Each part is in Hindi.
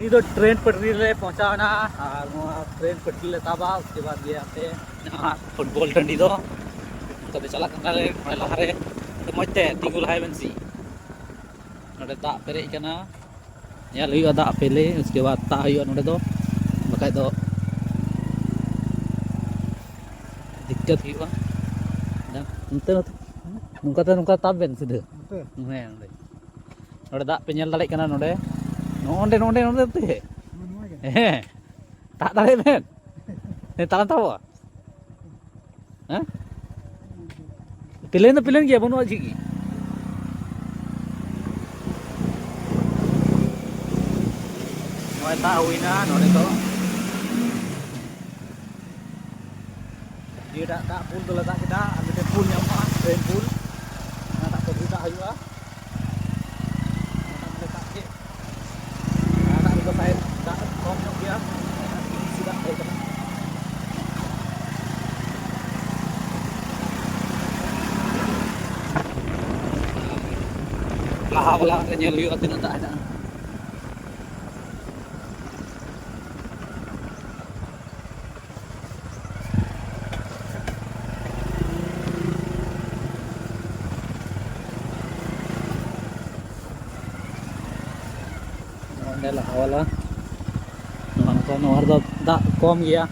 ये तो ट्रेन पटरी ले पहुंचा ना और ट्रेन पटरी ले ताबा उसके बाद ये आते फुटबॉल टंडी दो तो चला करना ले लहारे तो मजते तिंगु लहाय बंसी नोडे दा पेरे कना या लई दा पेले उसके बाद ता हुई नोडे दो बकाय दो दिक्कत हुआ नते नुका ताब बेन सिधे नोडे दा पे नेल दाड़े कना नोडे नोंडे नोंडे नोंडे ते ता दाड़े बेन ने ताला तावा हैं पिलेन गया बनुआ जिगी नोय ता हुईना नोडे दो ये दा पुल तो लगा kita ada पुल nyampa train पुल ना दा पटरी दा हुआ ना mereka ke ना itu saya दा kom nyok dia sudah baik kan lah nyel lihat tidak ada lah awalnya nuan dak kom ya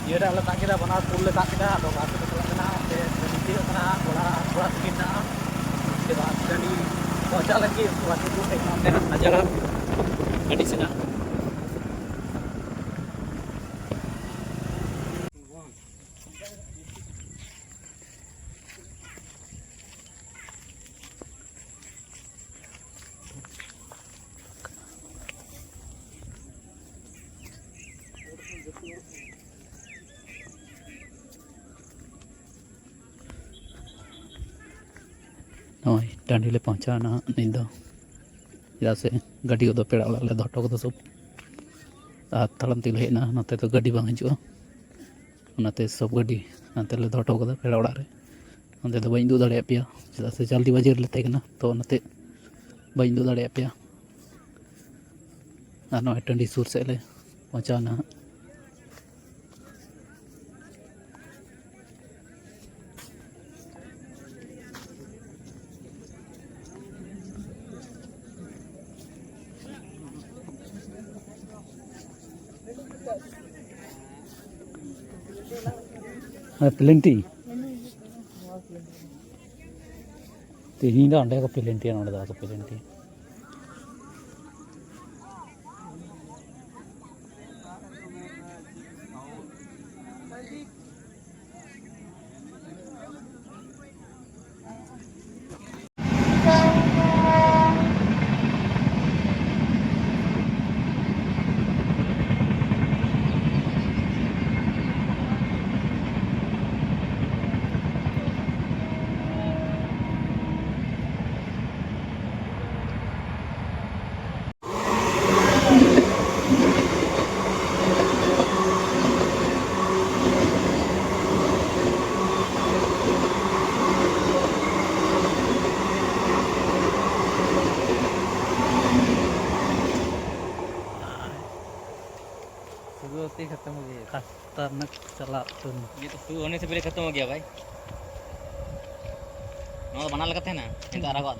ये dah letak kita benar pull letak kita atau batu betul kena sedikit kena bola sedikit nah उसके बाद jadi पहुंचा lagi waktu itu teknologi aja lah di sana नॉय टाँडी ले पहुँचा ना नहीं दो जैसे से गाड़ी को पेड़ा ले दोटो को सब तड़म तेल हेना नते तो गाड़ी बांग हजुआ उनाते सब गाड़ी नते ले दोटो को पेड़ा ओड़ा रे नते तो बइन दो दाड़े पे जैसे जल्दी बाजार ले तेकना तो नते बइन दो दाड़े पे नॉय टाँडी सुर से ले पहुँचा ना प्लेंटी तीन अंडे को प्लेंटी नोड़ा को प्लेंटी खत्म हो गया खतरनाक चला तुम ये तो शुरू होने से पहले खत्म हो गया भाई नौ बना लगा थे ना इनका आरा को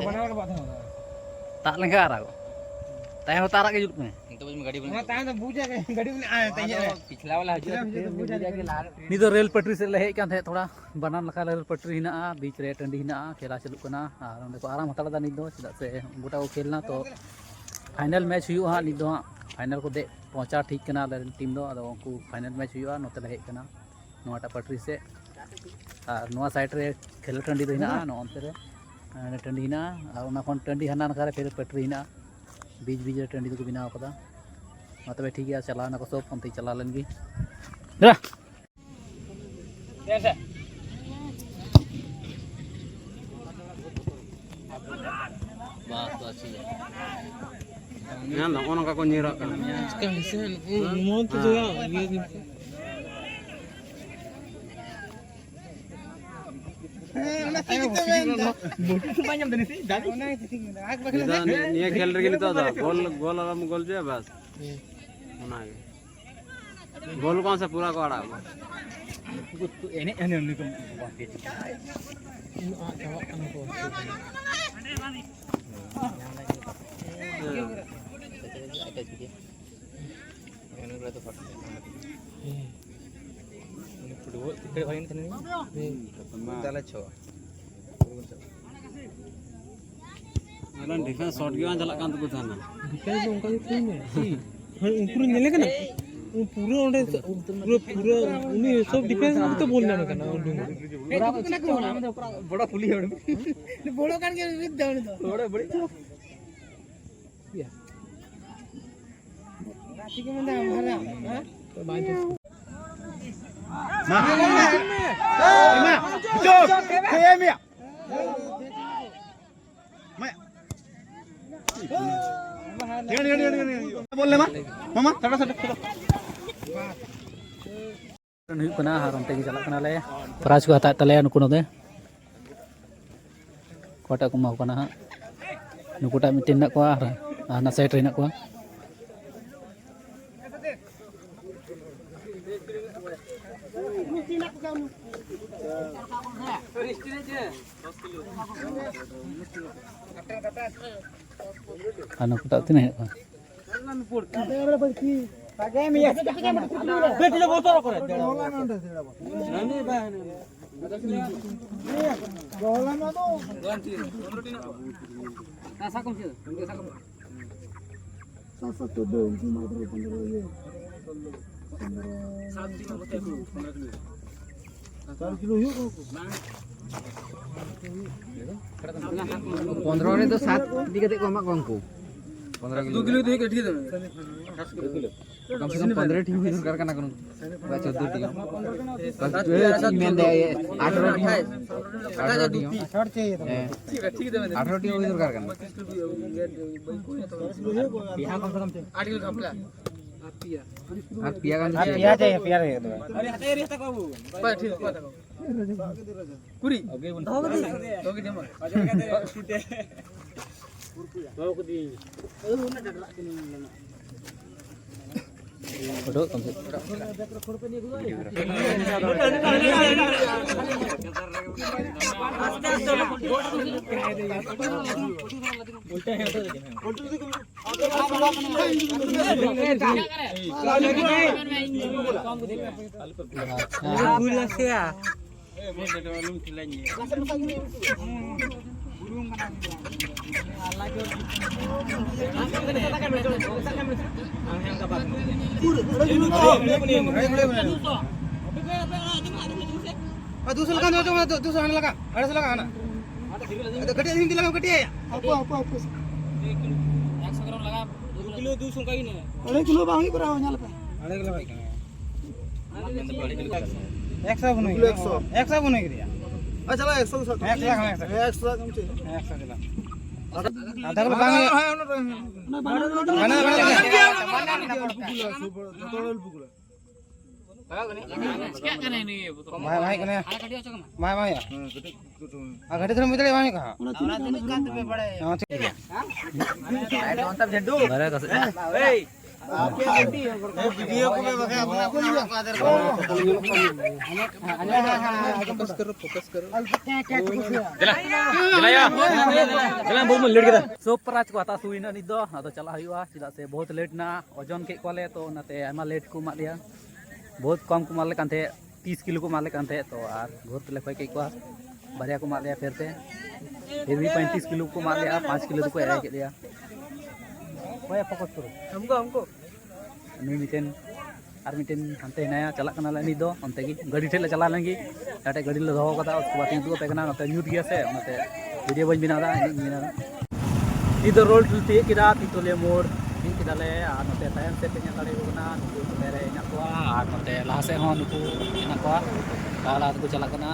बना लगा बात है tak lengkap arah kok tayang ho tarak ke juk में तो में गाड़ी बना तां तो बूझा के गाड़ी में आया तैयार पिछला वाला ni do rel patri se lehek kan the thoda banan laka rel patri hina beach re tandi hina khela chaluk kana ar onde ko aram hatala da ni do cheda se gota ko khelna to final match हुआ हाँ निद फाइनल को दे पहुँचा ठीक करना टीम दो अदो उनको फाइनल मैच हुआ नोते ले हेकना नोटा पटरी से और नोआ साइड रे खेल टंडी दो हिना नोंते रे टंडी हिना और उना कोन टंडी हना नखारे फिर पटरी हिना बीच बीच रे टंडी दो को बनाव कदा मा तबे ठीक है चला ना को सब पंती चला लेनगी रा Yan lang, unang kakunyira ka. Mau tu ya, Niya खेल रही नहीं तो था गोल गोल आराम गोल जो है बस होना है गोल कौन सा पूरा कोड़ा डिफेंस शॉट गया चला कांत को था ना Bukan uangkan itu ni. Umpur ni kan? Pura orang pura ini सब डिफेंस हम तो बोलना ना करना उन बड़ा पुली है बड़ा कान के विद डाउन तो बड़ा बड़ी या राती के मंदा हमारा हां तो बात बोलने मामा थोड़ा सा हुई कना हार onte gi chalak kana le prize को हता तले नुकु नोदे कोटा को माव kana नुकुटा मिटिन ना को ना साइड रे ना को anu kuta tine ko पंद्रह ने तो 7 दी कते को अमाक बंकु 15 किलो 2 किलो दे के ठीक है कम से कम 15 ठीक हुई दरकार करना करूं 14 टी कल में दे 18 टी 18 टी शॉर्ट चाहिए तो ठीक है 18 टी हुई दरकार करना यहां कम से कम 8 किलो कंप्ला पिया चाहिए पिया रहे तो अरे हटे रे तक बाबू पर ठीक पता कुरी ओके ओके दे मत foto kam se दूसरा लगा दो दूसरा आने लगा 250 लगा आना गटिया हिंदी लगा गटिया आपो 100 ग्राम लगा 2 किलो 200 का ही नहीं 2 किलो बांगी पर आओ नाल पे 2 किलो भाई 100 बनो 100 बनो करिया आ चलो 100 100 कम से 100 चला आधा किलो बांगी भाई कने माय आ घटे थोड़ा मितले वाणी कहा हां ठीक है हां तब झड्डू bare ka se ए वीडियो को में बगा अपना आदर फोकस करो जला बहुत लेट गदा सब प्राइज को हता सुइना नि दो आदो चला हुआ चिदा से बहुत लेट ना ओजन के कोले तो नाते आमा लेट को मा दिया बहुत कम को मारले कांथे 30 किलो को मारले कांथे तो आर घोर तले खोय के को बारिया को मार लिया फिर भी 35 किलो को मार लिया 5 किलो को एरा के दिया ओए फोकस करो हमको नी मिटेन आर मिटेन हंते नया चला कना ले नी दो अंते की गाड़ी ठेले चला लेंगी टाटे गाड़ी ले दो कदा उसके बाद इंदु पे कना नते न्यूट गया से नते वीडियो बन बिना दा नी दो रोल तुलती किदा तितोले मोड़ इन किदाले आ नते टाइम से पे नाले कोना नुकु मेरे ना को आ नते लाहा से हो नुकु ना को काला को चला कना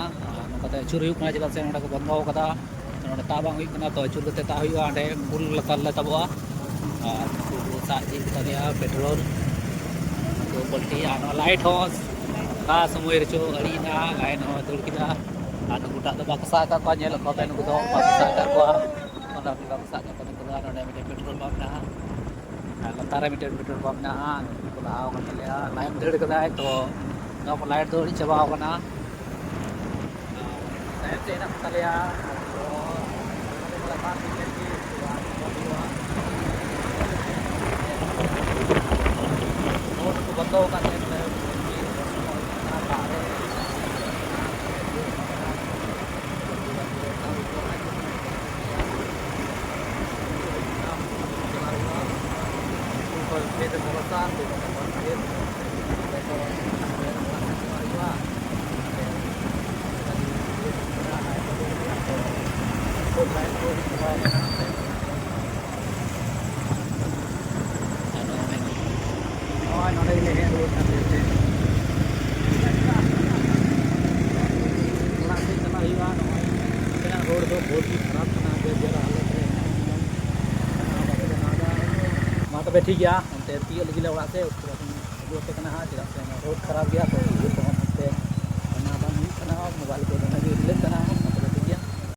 नकते चुर हुई कना चला से नडा को बंद हो कदा नडा ता बांग हुई कना तो चुर कते ता हुई आंडे फुल लकल ले तबवा साथ जी तलिया पेट्रोल तो पलटी आनो लाइट हॉस का समय रचो अड़ीना लाइन हो दुड़ किदा आनो गुटा तो बाकसा का को नेल को बेन गुदो बाकसा का को ओना बाकसा का को गुदा नोडे मिटे पेट्रोल पंप ना लतारे मिटे पेट्रोल पंप ना लाव का तलिया लाइन दड़ कदा तो नो को लाइट दो चबा होना से ना तलिया तो लता मिटे की बंद होगा रोड तो बहुत ही खराब बना बेजरा हालत है मा तबे ठीक गया अंते तियो लगी ले ओड़ा से रोड खराब गया तो